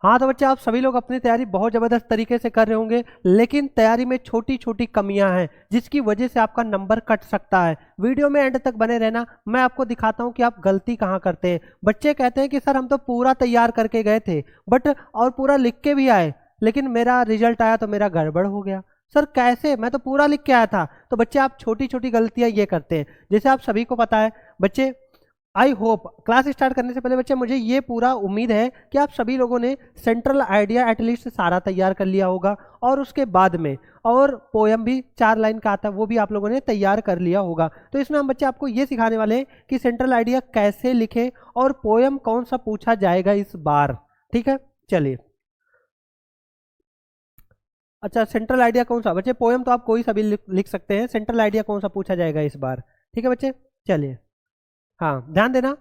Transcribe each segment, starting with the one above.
हाँ तो बच्चे आप सभी लोग अपनी तैयारी बहुत ज़बरदस्त तरीके से कर रहे होंगे, लेकिन तैयारी में छोटी छोटी कमियां हैं जिसकी वजह से आपका नंबर कट सकता है। वीडियो में एंड तक बने रहना, मैं आपको दिखाता हूँ कि आप गलती कहाँ करते हैं। बच्चे कहते हैं कि सर हम तो पूरा तैयार करके गए थे बट और पूरा लिख के भी आए, लेकिन मेरा रिजल्ट आया तो मेरा गड़बड़ हो गया। सर कैसे, मैं तो पूरा लिख के आया था। तो बच्चे आप छोटी छोटी गलतियां ये करते हैं। जैसे आप सभी को पता है बच्चे, आई होप क्लास स्टार्ट करने से पहले बच्चे मुझे ये पूरा उम्मीद है कि आप सभी लोगों ने सेंट्रल आइडिया एटलीस्ट सारा तैयार कर लिया होगा, और उसके बाद में और पोयम भी 4 लाइन का आता है वो भी आप लोगों ने तैयार कर लिया होगा। तो इसमें हम बच्चे आपको ये सिखाने वाले हैं कि सेंट्रल आइडिया कैसे लिखें और पोयम कौन सा पूछा जाएगा इस बार। ठीक है, चलिए। अच्छा, सेंट्रल आइडिया कौन सा बच्चे, पोयम तो आप कोई सा भी लिख सकते हैं, सेंट्रल आइडिया कौन सा पूछा जाएगा इस बार। ठीक है बच्चे, चलिए। हाँ ध्यान देना,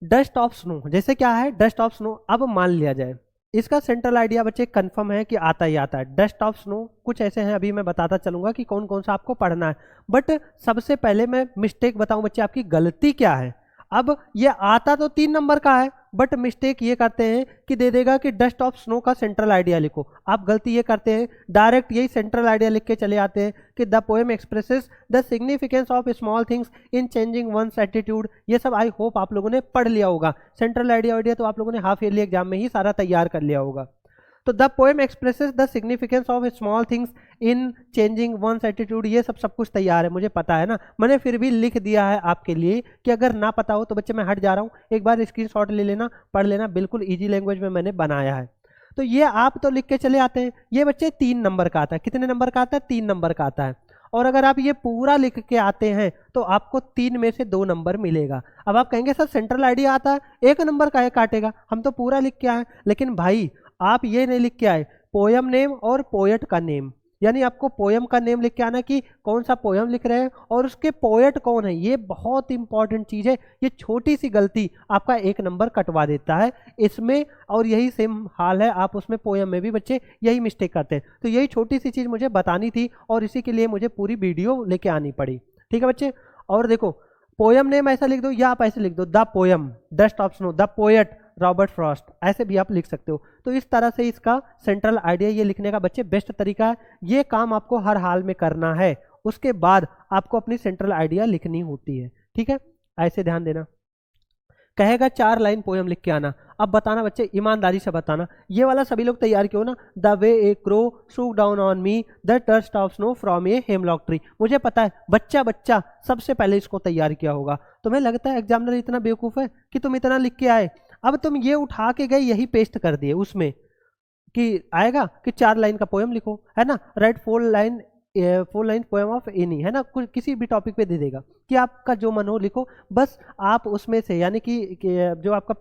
डस्ट ऑफ स्नो, जैसे क्या है डस्ट ऑफ स्नो, अब मान लिया जाए इसका सेंट्रल आइडिया बच्चे कंफर्म है कि आता ही आता है। डस्ट ऑफ स्नो कुछ ऐसे हैं, अभी मैं बताता चलूंगा कि कौन कौन सा आपको पढ़ना है। बट सबसे पहले मैं मिस्टेक बताऊं बच्चे, आपकी गलती क्या है। अब ये आता तो 3 नंबर का है, बट मिस्टेक ये करते हैं कि दे देगा कि डस्ट ऑफ स्नो का सेंट्रल आइडिया लिखो। आप गलती ये करते हैं, डायरेक्ट यही सेंट्रल आइडिया लिख के चले आते हैं कि the poem expresses the significance of small things in changing one's attitude. ये सब आई होप आप लोगों ने पढ़ लिया होगा। सेंट्रल आइडिया तो आप लोगों ने हाफ ईयरली एग्जाम में ही सारा तैयार कर लिया होगा। तो the poem expresses the significance of small things in changing one's attitude, ये सब कुछ तैयार है, मुझे पता है ना, मैंने फिर भी लिख दिया है आपके लिए कि अगर ना पता हो तो बच्चे मैं हट जा रहा हूँ, एक बार स्क्रीनशॉट ले लेना, पढ़ लेना, बिल्कुल इजी लैंग्वेज में मैंने बनाया है। तो ये आप तो लिख के चले आते हैं, ये बच्चे 3 नंबर का आता है। कितने नंबर का आता है, 3 नंबर का आता है। और अगर आप ये पूरा लिख के आते हैं तो आपको 3 में से 2 नंबर मिलेगा। अब आप कहेंगे सर सेंट्रल आइडिया आता है 1 नंबर का है काटेगा, हम तो पूरा लिख के आए। लेकिन भाई आप ये नहीं लिख के आए पोयम नेम और पोएट का नेम, यानी आपको पोयम का नेम लिख के आना कि कौन सा पोयम लिख रहे हैं और उसके पोएट कौन है। ये बहुत इंपॉर्टेंट चीज है, ये छोटी सी गलती आपका 1 नंबर कटवा देता है इसमें। और यही सेम हाल है, आप उसमें पोयम में भी बच्चे यही मिस्टेक करते हैं। तो यही छोटी सी चीज मुझे बतानी थी और इसी के लिए मुझे पूरी वीडियो लेके आनी पड़ी। ठीक है बच्चे, और देखो पोयम नेम ऐसा लिख दो या आप ऐसे लिख दो the poem dust of snow, the poet Robert Frost, ऐसे भी आप लिख सकते हो। तो इस तरह से इसका सेंट्रल आइडिया ये लिखने का बच्चे बेस्ट तरीका है। ये काम आपको हर हाल में करना है, उसके बाद आपको अपनी सेंट्रल आइडिया लिखनी होती है। ठीक है, ऐसे ध्यान देना। कहेगा 4 लाइन पोयम लिख के आना। अब बताना बच्चे, ईमानदारी से बताना, ये वाला सभी लोग तैयार क्यों ना, the way a crow shook down on me the dust of snow from a hemlock tree. मुझे पता है बच्चा बच्चा सबसे पहले इसको तैयार किया होगा। तुम्हें लगता है एग्जामिनर इतना बेवकूफ़ है कि तुम इतना लिख के आए, अब तुम ये उठा के गए यही पेस्ट कर दिए उसमें कि आएगा कि 4 लाइन का पोयम लिखो, है ना, right 4 line poem of any, है ना, कुछ किसी भी टॉपिक पे दे देगा कि आपका जो मन हो लिखो। बस आप उसमें से यानी कि जो आपका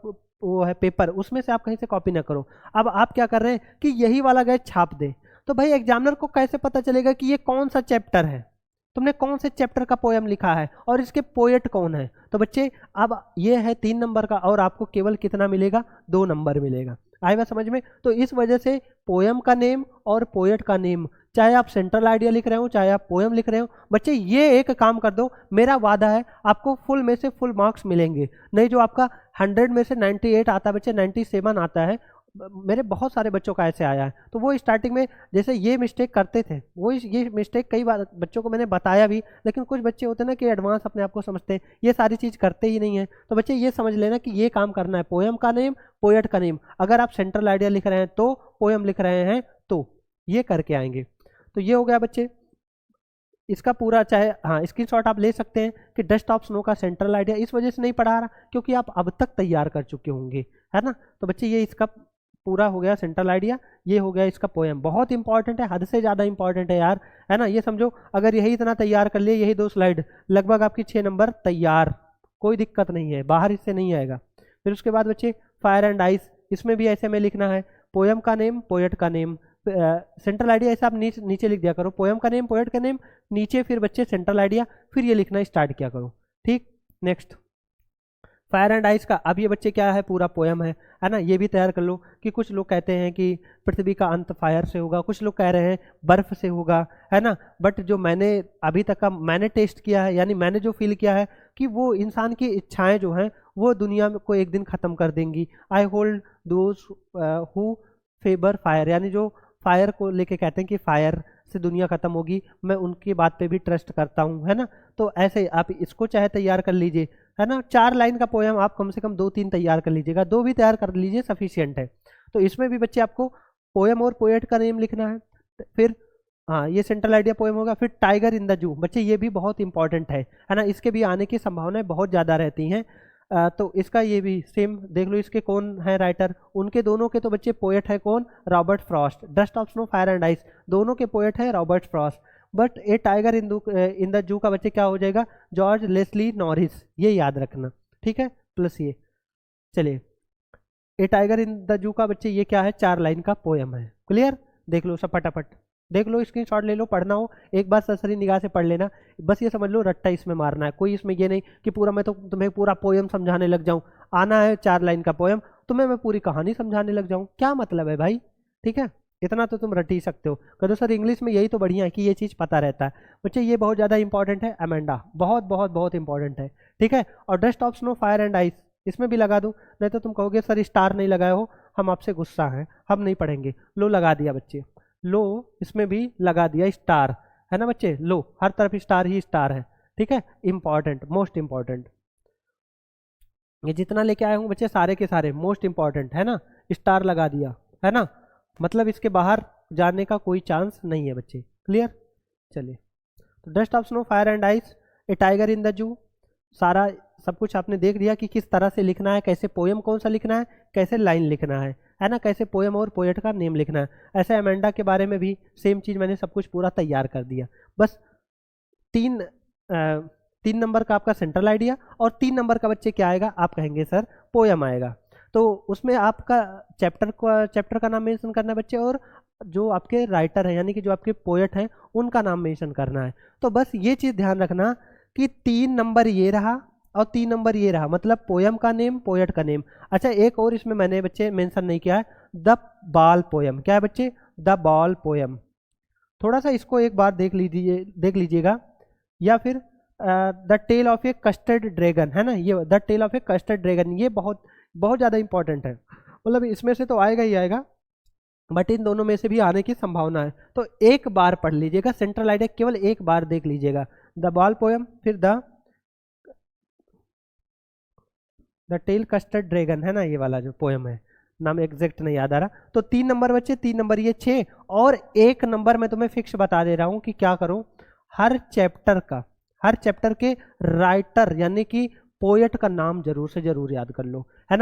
वो है पेपर, उसमें से आप कहीं से कॉपी ना करो। अब आप क्या कर रहे हैं कि यही वाला गए छाप दे, तो भाई एग्जामिनर को कैसे पता चलेगा कि ये कौन सा चैप्टर है, तुमने कौन से चैप्टर का पोयम लिखा है और इसके पोएट कौन है। तो बच्चे अब ये है 3 नंबर का और आपको केवल कितना मिलेगा, 2 नंबर मिलेगा। आएगा समझ में। तो इस वजह से पोयम का नेम और पोएट का नेम, चाहे आप सेंट्रल आइडिया लिख रहे हो चाहे आप पोयम लिख रहे हो, बच्चे ये एक काम कर दो, मेरा वादा है आपको फुल में से फुल मार्क्स मिलेंगे। नहीं जो आपका 100 में से 98 आता है बच्चे, 97 आता है, मेरे बहुत सारे बच्चों का ऐसे आया है। तो वो स्टार्टिंग में जैसे ये मिस्टेक करते थे, वो ये मिस्टेक कई बार बच्चों को मैंने बताया भी, लेकिन कुछ बच्चे होते हैं ना कि एडवांस अपने आप को समझते हैं, ये सारी चीज़ करते ही नहीं है। तो बच्चे ये समझ लेना कि ये काम करना है, पोयम का नेम पोएट का नेम, अगर आप सेंट्रल आइडिया लिख रहे हैं तो, पोयम लिख रहे हैं तो, ये करके आएंगे। तो ये हो गया बच्चे इसका पूरा। चाहे हाँ स्क्रीनशॉट आप ले सकते हैं कि डस्ट ऑफ स्नो का सेंट्रल आइडिया इस वजह से नहीं पढ़ा रहा क्योंकि आप अब तक तैयार कर चुके होंगे, है ना। तो बच्चे ये इसका पूरा हो गया सेंट्रल आइडिया, ये हो गया इसका पोएम। बहुत इंपॉर्टेंट है, हद से ज़्यादा इंपॉर्टेंट है यार, है ना। ये समझो अगर यही इतना तैयार कर लिए, यही 2 स्लाइड, लगभग आपकी 6 नंबर तैयार, कोई दिक्कत नहीं है, बाहर इससे नहीं आएगा। फिर उसके बाद बच्चे फायर एंड आइस, इसमें भी ऐसे में लिखना है पोएम का नेम पोएट का नेम, सेंट्रल आइडिया ऐसा आप नीचे लिख दिया करो, पोएम का नेम पोएट का नेम नीचे, फिर बच्चे सेंट्रल आइडिया, फिर ये लिखना स्टार्ट किया करो। ठीक, नेक्स्ट फायर एंड आइस का। अब ये बच्चे क्या है, पूरा पोएम है ना, ये भी तैयार कर लो कि कुछ लोग कहते हैं कि पृथ्वी का अंत फायर से होगा, कुछ लोग कह रहे हैं बर्फ से होगा, है ना। बट जो मैंने अभी तक का मैंने टेस्ट किया है, यानी मैंने जो फील किया है, कि वो इंसान की इच्छाएं जो हैं वो दुनिया में को एक दिन ख़त्म कर देंगी। I hold those who favour fire, यानी जो फायर को लेके कहते हैं कि फायर से दुनिया खत्म होगी, मैं उनकी बात पे भी ट्रस्ट करता हूँ, है ना। तो ऐसे आप इसको चाहे तैयार कर लीजिए, है ना। 4 लाइन का पोयम आप कम से कम 2-3 तैयार कर लीजिएगा, 2 भी तैयार कर लीजिए सफिशियंट है। तो इसमें भी बच्चे आपको पोयम और पोएट का नेम लिखना है। फिर हाँ, ये सेंट्रल आइडिया पोएम होगा। फिर टाइगर इन द जू, बच्चे ये भी बहुत इंपॉर्टेंट है ना, इसके भी आने की संभावनाएं बहुत ज़्यादा रहती हैं। तो इसका ये भी सेम देख लो, इसके कौन है राइटर, उनके दोनों के तो बच्चे पोएट है कौन, Robert Frost. Dust of snow fire and ice दोनों के पोएट है Robert Frost. But A tiger in the zoo का बच्चे क्या हो जाएगा, जॉर्ज लेस्ली नॉरिस, ये याद रखना, ठीक है, प्लस ये। चलिए, ए टाइगर इन द जू का बच्चे ये क्या है, 4 लाइन का पोयम है। क्लियर, देख लो सब फटाफट, देख लो, स्क्रीनशॉट ले लो, पढ़ना हो एक बार सरसरी निगाह से पढ़ लेना। बस ये समझ लो रट्टा इसमें मारना है, कोई इसमें ये नहीं कि पूरा मैं तो तुम्हें पूरा पोयम समझाने लग जाऊं। आना है 4 लाइन का पोयम, तुम्हें मैं पूरी कहानी समझाने लग जाऊं, क्या मतलब है भाई, ठीक है। इतना तो तुम रट ही सकते हो। कह दो सर इंग्लिश में यही तो बढ़िया है कि ये चीज़ पता रहता है। बच्चे ये बहुत ज़्यादा इंपॉर्टेंट है, अमेंडा बहुत बहुत बहुत इंपॉर्टेंट है, ठीक है। और dust of snow fire and ice इसमें भी लगा दूं, नहीं तो तुम कहोगे सर स्टार नहीं लगाए हो, हम आपसे गुस्सा हैं, हम नहीं पढ़ेंगे। लो लगा दिया बच्चे, लो इसमें भी लगा दिया स्टार, है ना बच्चे, लो हर तरफ स्टार ही स्टार है, ठीक है। इंपॉर्टेंट, मोस्ट इंपॉर्टेंट, ये जितना लेके आया हूँ बच्चे सारे के सारे मोस्ट इंपॉर्टेंट है ना, स्टार लगा दिया, है ना, मतलब इसके बाहर जाने का कोई चांस नहीं है बच्चे। क्लियर, चलिए। तो dust of snow fire and ice, A tiger in the zoo, सारा सब कुछ आपने देख लिया कि किस तरह से लिखना है, कैसे पोयम कौन सा लिखना है, कैसे लाइन लिखना है ना, कैसे पोयम और पोएट का नेम लिखना है। ऐसे अमेंडा के बारे में भी सेम चीज़ मैंने सब कुछ पूरा तैयार कर दिया। बस 3 नंबर का आपका सेंट्रल आइडिया और 3 नंबर का बच्चे क्या आएगा, आप कहेंगे सर पोयम आएगा। तो उसमें आपका चैप्टर का नाम मेंशन करना है बच्चे, और जो आपके राइटर हैं यानी कि जो आपके पोएट हैं उनका नाम मेंशन करना है। तो बस ये चीज़ ध्यान रखना कि 3 नंबर ये रहा और 3 नंबर ये रहा, मतलब पोयम का नेम, पोएट का नेम। अच्छा, एक और इसमें मैंने बच्चे मेंशन नहीं किया है, द बाल पोयम। क्या है बच्चे, द बाल पोयम। थोड़ा सा इसको एक बार देख लीजिएगा। या फिर the tale of a custard dragon, है ना, ये the tale of a custard dragon, ये बहुत बहुत ज़्यादा इंपॉर्टेंट है, मतलब इसमें से तो आएगा ही आएगा, बट इन दोनों में से भी आने की संभावना है। तो एक बार पढ़ लीजिएगा, सेंट्रल आइडिया केवल एक बार देख लीजिएगा, द बाल पोयम, फिर द टेल कस्टर्ड ड्रैगन, है ना, ये वाला जो पोयम है, नाम एग्जैक्ट नहीं याद आ रहा। तो 3 नंबर बच्चे, 3 नंबर ये 6, और 1 नंबर मैं तुम्हें फिक्स बता दे रहा हूँ कि क्या करो, हर चैप्टर के राइटर यानी कि पोएट का नाम जरूर से जरूर याद कर लो, है ना।